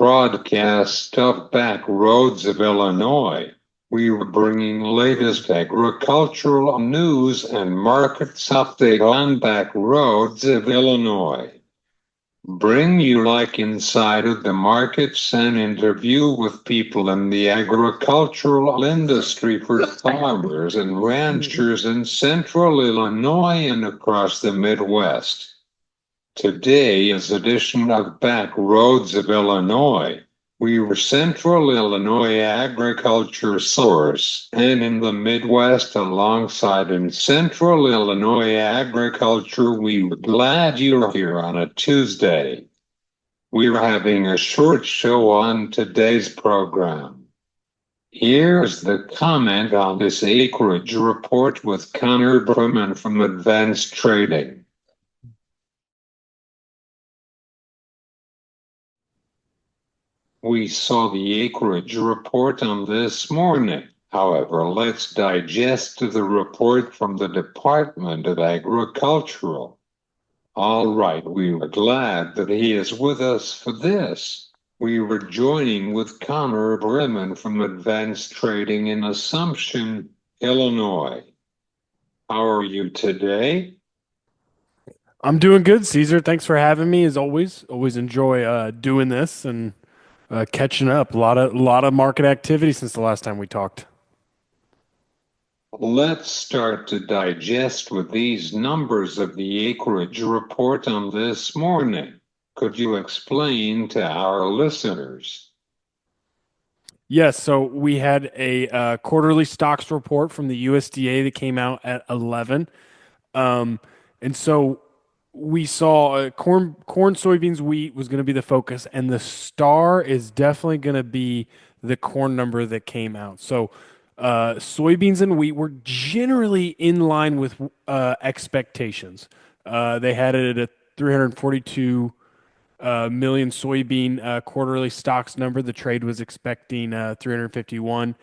broadcast of Back Roads of Illinois. We are bringing latest agricultural news and markets update on Back Roads of Illinois. Bring you like inside of the markets and interview with people in the agricultural industry for farmers and ranchers in central Illinois and across the Midwest. Today's edition of Back Roads of Illinois. We were Central Illinois agriculture source, and in the Midwest alongside in Central Illinois agriculture, we were glad you're here on a Tuesday. We're having a short show on today's program. Here's the comment on this acreage report with Connor Bridgman from Advanced Trading. We saw the acreage report on this morning. However, let's digest the report from the Department of Agricultural. All right, we are glad that he is with us for this. We were joining with Connor Bridgman from Advanced Trading in Assumption, Illinois. How are you today? I'm doing good, Cesar. Thanks for having me. As always, always enjoy doing this and catching up. A lot of market activity since the last time we talked. Let's start to digest with these numbers of the acreage report on this morning. Could you explain to our listeners? Yes, so we had a quarterly stocks report from the USDA that came out at 11. And so we saw corn, soybeans, wheat was going to be the focus, and the star is definitely going to be the corn number that came out. So soybeans and wheat were generally in line with expectations. They had it at a 342 million soybean quarterly stocks number. The trade was expecting 351.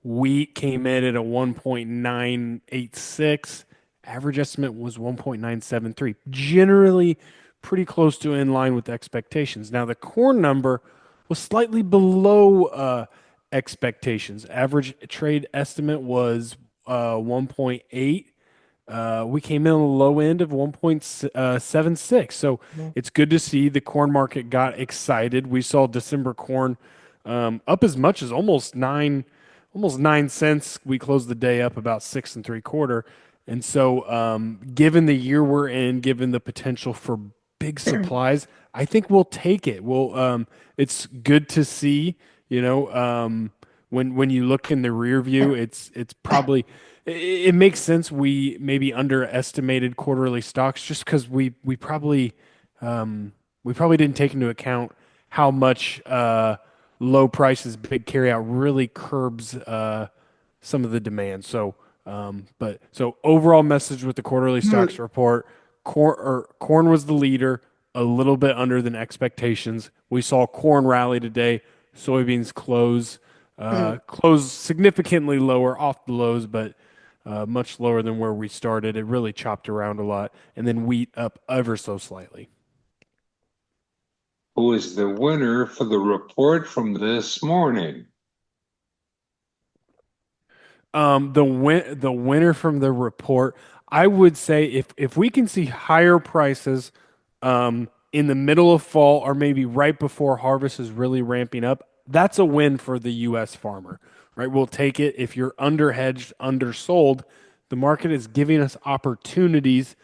Wheat came in at a 1.986. Average estimate was 1.973. Generally pretty close to in line with expectations. Now, the corn number was slightly below expectations. Average trade estimate was 1.8. We came in on the low end of 1.76. So it's good to see the corn market got excited. We saw December corn up as much as almost 9 cents. We closed the day up about 6 3/4. And so, given the year we're in, given the potential for big supplies, I think we'll take it. It's good to see, when you look in the rear view, it's probably it makes sense we maybe underestimated quarterly stocks just because we probably didn't take into account how much low prices, big carryout really curbs some of the demand. So overall message with the quarterly stocks report, corn was the leader, a little bit under than expectations. We saw corn rally today, soybeans close significantly lower off the lows, but much lower than where we started. It really chopped around a lot, and then wheat up ever so slightly. Who is the winner for the report from this morning? The winner from the report, I would say if we can see higher prices in the middle of fall or maybe right before harvest is really ramping up, that's a win for the U.S. farmer, right? We'll take it. If you're underhedged, undersold, the market is giving us opportunities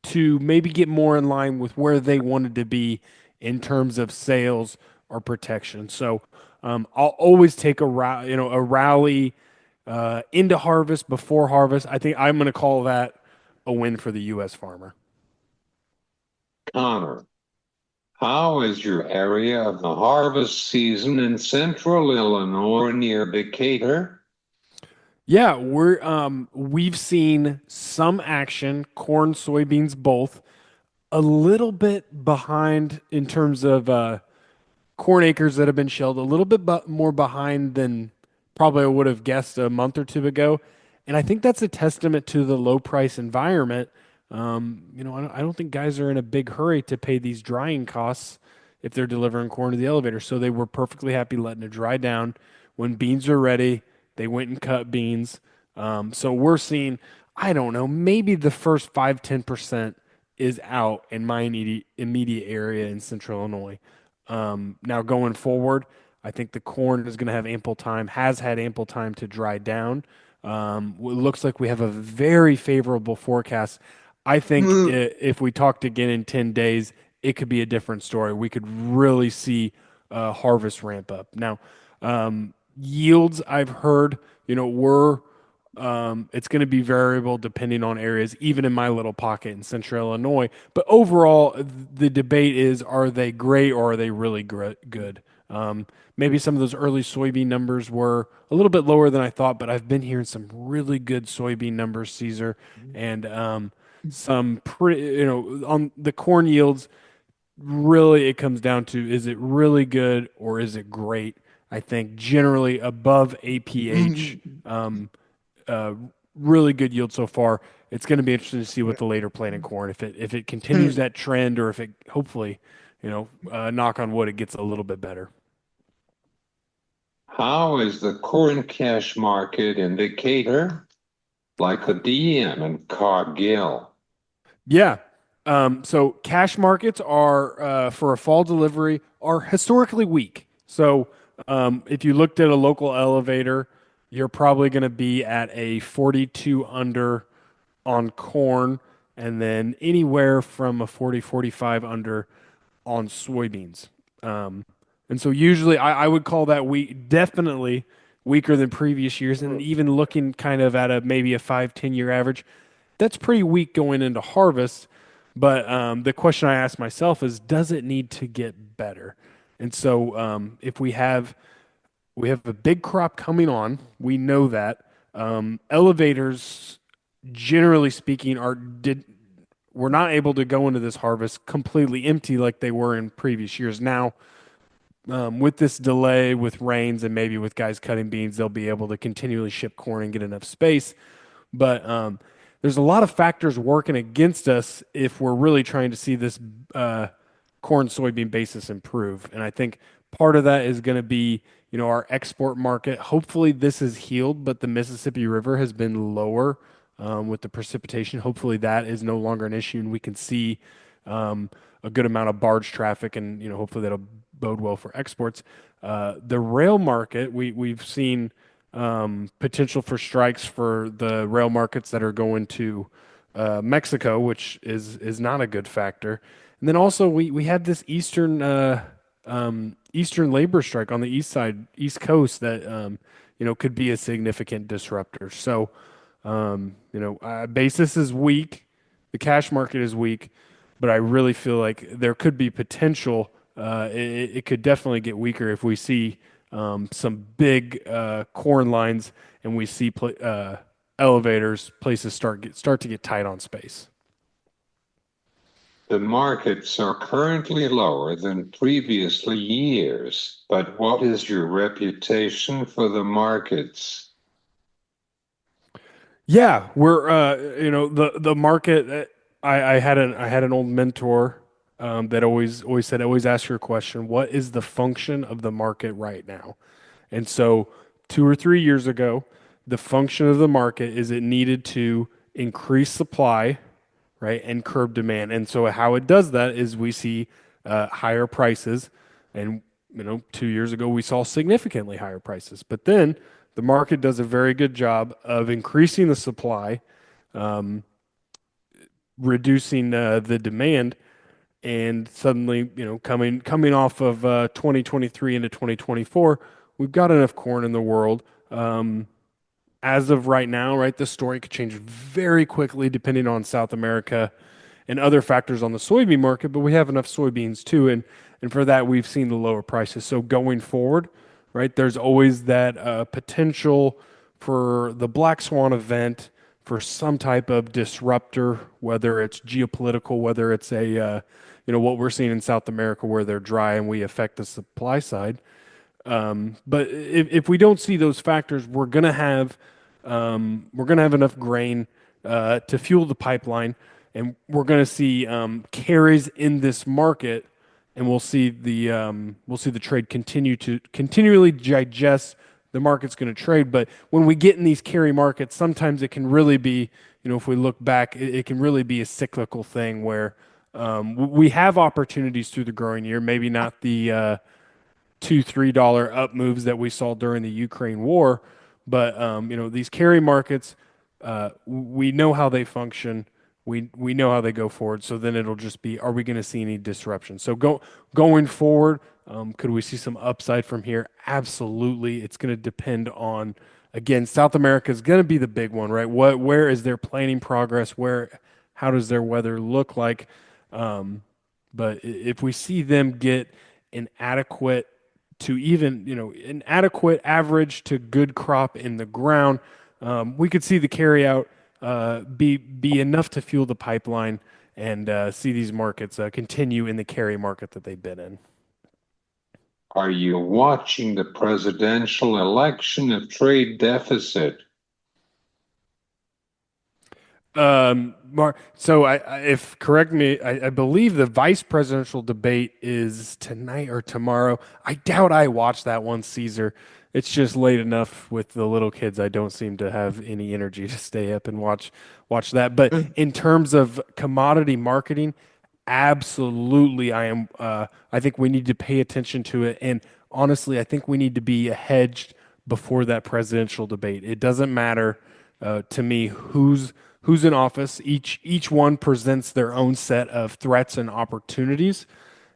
to maybe get more in line with where they wanted to be in terms of sales or protection. So I'll always take a rally into harvest, before harvest. I think I'm going to call that a win for the U.S. farmer. Connor, how is your area of the harvest season in central Illinois near Decatur? Yeah, we've seen some action, corn, soybeans, both. A little bit behind in terms of corn acres that have been shelled, a little bit more behind than probably I would have guessed a month or two ago. And I think that's a testament to the low price environment. I don't think guys are in a big hurry to pay these drying costs if they're delivering corn to the elevator. So they were perfectly happy letting it dry down. When beans are ready, they went and cut beans. So we're seeing, I don't know, maybe the first 5-10% is out in my immediate area in central Illinois. Now going forward, I think the corn is going to have ample time, has had ample time to dry down. It looks like we have a very favorable forecast. I think if we talked again in 10 days, it could be a different story. We could really see harvest ramp up. Now, yields, I've heard, were it's going to be variable depending on areas, even in my little pocket in central Illinois. But overall, the debate is, are they great or are they really good? Maybe some of those early soybean numbers were a little bit lower than I thought, but I've been hearing some really good soybean numbers, Caesar, and some pretty, on the corn yields. Really, it comes down to, is it really good or is it great? I think generally above APH. Uh, really good yield so far. It's going to be interesting to see what the later planting corn, if it continues that trend, or if it hopefully, knock on wood, it gets a little bit better. How is the corn cash market in Decatur, like the DM and Cargill? Yeah. So cash markets are for a fall delivery are historically weak. So if you looked at a local elevator, you're probably going to be at a 42 under on corn, and then anywhere from a 40-45 under on soybeans. Um, and so usually I would call that weak, definitely weaker than previous years. And even looking kind of at a maybe a 5-10 year average, that's pretty weak going into harvest. But the question I ask myself is, does it need to get better? And so if we have a big crop coming on, we know that elevators, generally speaking, we're not able to go into this harvest completely empty like they were in previous years. Now, with this delay, with rains, and maybe with guys cutting beans, they'll be able to continually ship corn and get enough space. But there's a lot of factors working against us if we're really trying to see this uh, corn soybean basis improve. And I think part of that is going to be, our export market. Hopefully, this is healed, but the Mississippi River has been lower with the precipitation. Hopefully, that is no longer an issue, and we can see a good amount of barge traffic, and hopefully that'll bode well for exports. The rail market, we've seen potential for strikes for the rail markets that are going to Mexico, which is not a good factor. And then also we had this Eastern labor strike on the East Coast that could be a significant disruptor. So basis is weak, the cash market is weak, but I really feel like there could be potential. It could definitely get weaker if we see some big corn lines and we see elevators, places start to get tight on space. The markets are currently lower than previously years, but what is your reputation for the markets? Yeah, we're the market. I had an old mentor that always said, always ask your question, what is the function of the market right now? And so 2 or 3 years ago, the function of the market is it needed to increase supply, right, and curb demand. And so how it does that is we see higher prices, and 2 years ago we saw significantly higher prices. But then the market does a very good job of increasing the supply, reducing the demand, and suddenly, coming off of 2023 into 2024, we've got enough corn in the world. As of right now, right, the story could change very quickly depending on South America and other factors on the soybean market, but we have enough soybeans too, and for that we've seen the lower prices. So going forward, right, there's always that potential for the black swan event, for some type of disruptor, whether it's geopolitical, whether it's what we're seeing in South America where they're dry and we affect the supply side. But if we don't see those factors, we're gonna have enough grain to fuel the pipeline, and we're gonna see carries in this market and we'll see the trade continually digest the market's going to trade. But when we get in these carry markets, sometimes it can really be, if we look back, it can really be a cyclical thing where we have opportunities through the growing year, maybe not the $2-3 up moves that we saw during the Ukraine war. But these carry markets, we know how they function. We know how they go forward. So then it'll just be, are we going to see any disruption? So going forward, could we see some upside from here? Absolutely. It's going to depend on, again, South America is going to be the big one, right? Where is their planning progress? How does their weather look like? But if we see them get an adequate to even, an adequate average to good crop in the ground, we could see the carry out be enough to fuel the pipeline and see these markets continue in the carry market that they've been in. Are you watching the presidential election of trade deficit? So if correct me, I believe the vice presidential debate is tonight or tomorrow. I doubt I watched that one, Caesar. It's just late enough with the little kids. I don't seem to have any energy to stay up and watch that. But in terms of commodity marketing, absolutely, I think we need to pay attention to it. And honestly, I think we need to be hedged before that presidential debate. It doesn't matter to me who's in office. Each one presents their own set of threats and opportunities.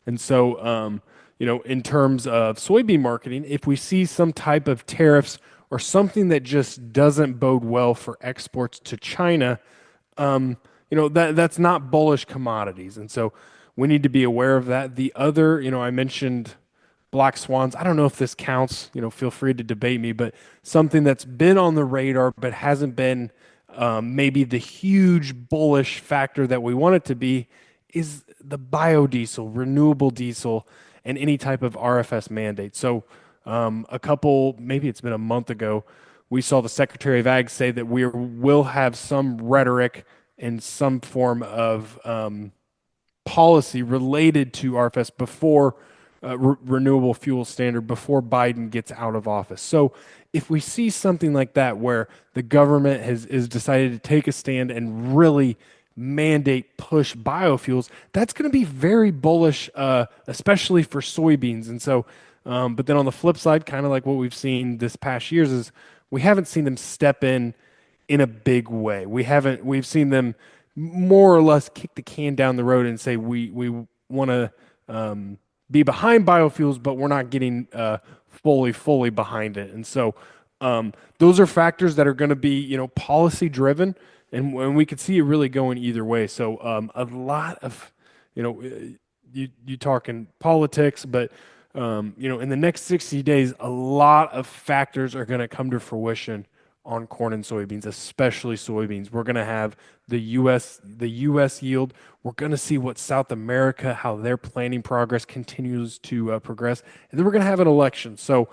And so, in terms of soybean marketing, if we see some type of tariffs or something that just doesn't bode well for exports to China, that's not bullish commodities. And so we need to be aware of that. The other, I mentioned black swans. I don't know if this counts, feel free to debate me, but something that's been on the radar but hasn't been maybe the huge bullish factor that we want it to be is the biodiesel, renewable diesel, and any type of RFS mandate. So, maybe it's been a month ago, we saw the Secretary of Ag say that we will have some rhetoric and some form of policy related to RFS before renewable fuel standard before Biden gets out of office. So if we see something like that where the government has decided to take a stand and really mandate push biofuels, that's going to be very bullish, especially for soybeans. And so, but then on the flip side, kind of like what we've seen this past years is we haven't seen them step in a big way. We've seen them more or less kick the can down the road and say we want to be behind biofuels, but we're not getting fully behind it. And so those are factors that are going to be policy driven, and we could see it really going either way. So a lot of you talking politics, but in the next 60 days, a lot of factors are going to come to fruition on corn and soybeans, especially soybeans. We're going to have the U.S. yield. We're going to see what South America, how their planning progress continues to progress, and then we're going to have an election. So,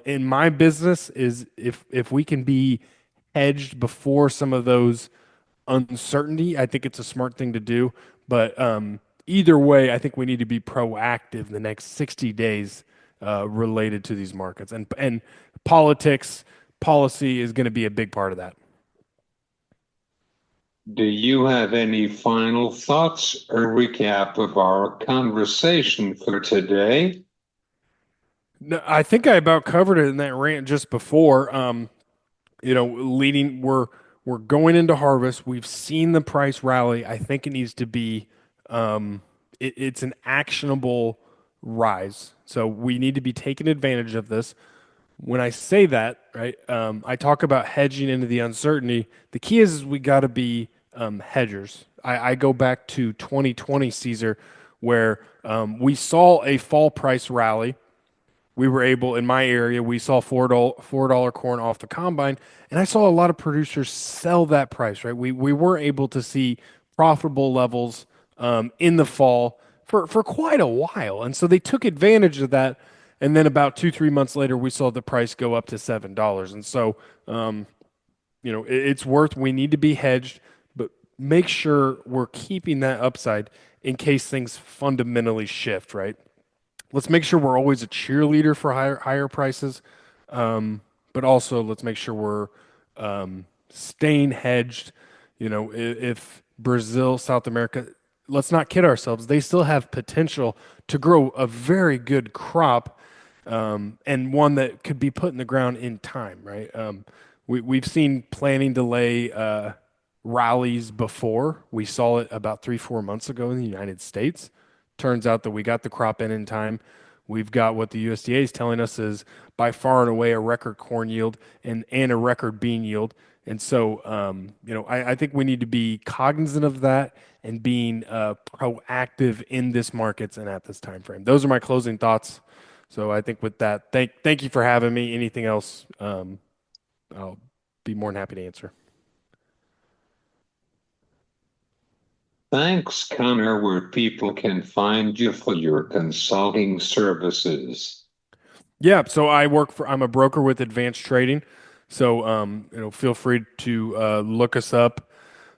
in my business, is if we can be hedged before some of those uncertainty, I think it's a smart thing to do. But either way, I think we need to be proactive the next 60 days related to these markets, and politics policy is going to be a big part of that. Do you have any final thoughts or recap of our conversation for today? No, I think I about covered it in that rant just before. Leading we're going into harvest. We've seen the price rally. I think it needs to be it's an actionable rise. So we need to be taking advantage of this. When I say that, right, I talk about hedging into the uncertainty. The key is we got to be hedgers. I go back to 2020, Caesar, where we saw a fall price rally. We were able, in my area, we saw $4 corn off the combine, and I saw a lot of producers sell that price, right? We weren't able to see profitable levels in the fall for quite a while. And so they took advantage of that. And then about 2-3 months later, we saw the price go up to $7. And so, it's worth, we need to be hedged, but make sure we're keeping that upside. in case things fundamentally shift, right? Let's make sure we're always a cheerleader for higher prices, but also let's make sure we're staying hedged. If Brazil, South America, let's not kid ourselves, they still have potential to grow a very good crop, and one that could be put in the ground in time, right? We've seen planting delay rallies before. We saw it about 3, 4 months ago in the United States. Turns out that we got the crop in time. We've got what the USDA is telling us is by far and away a record corn yield and a record bean yield. And so, I think we need to be cognizant of that and being proactive in this markets and at this time frame. Those are my closing thoughts. So I think with that, thank you for having me. Anything else, I'll be more than happy to answer. Thanks, Connor, where people can find you for your consulting services. Yeah, so I'm a broker with Advanced Trading. So, feel free to look us up.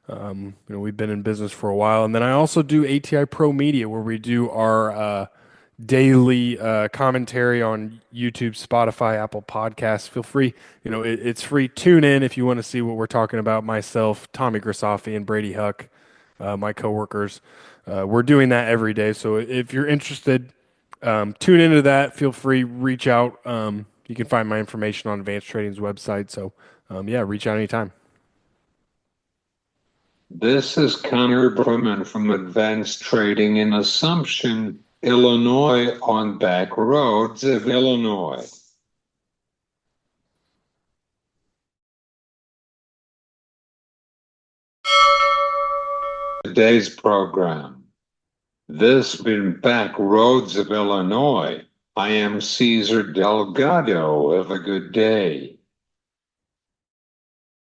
We've been in business for a while. And then I also do ATI Pro Media, where we do our daily commentary on YouTube, Spotify, Apple Podcasts. Feel free, it's free. Tune in if you want to see what we're talking about. Myself, Tommy Grisafi, and Brady Huck, my coworkers. We're doing that every day. So if you're interested, tune into that. Feel free, reach out. You can find my information on Advanced Trading's website. So, yeah, reach out anytime. This is Connor Bridgman from Advanced Trading in Assumption, Illinois, on back roads of Illinois. Today's program. This has been Back Roads of Illinois. I am Cesar Delgado. Have a good day.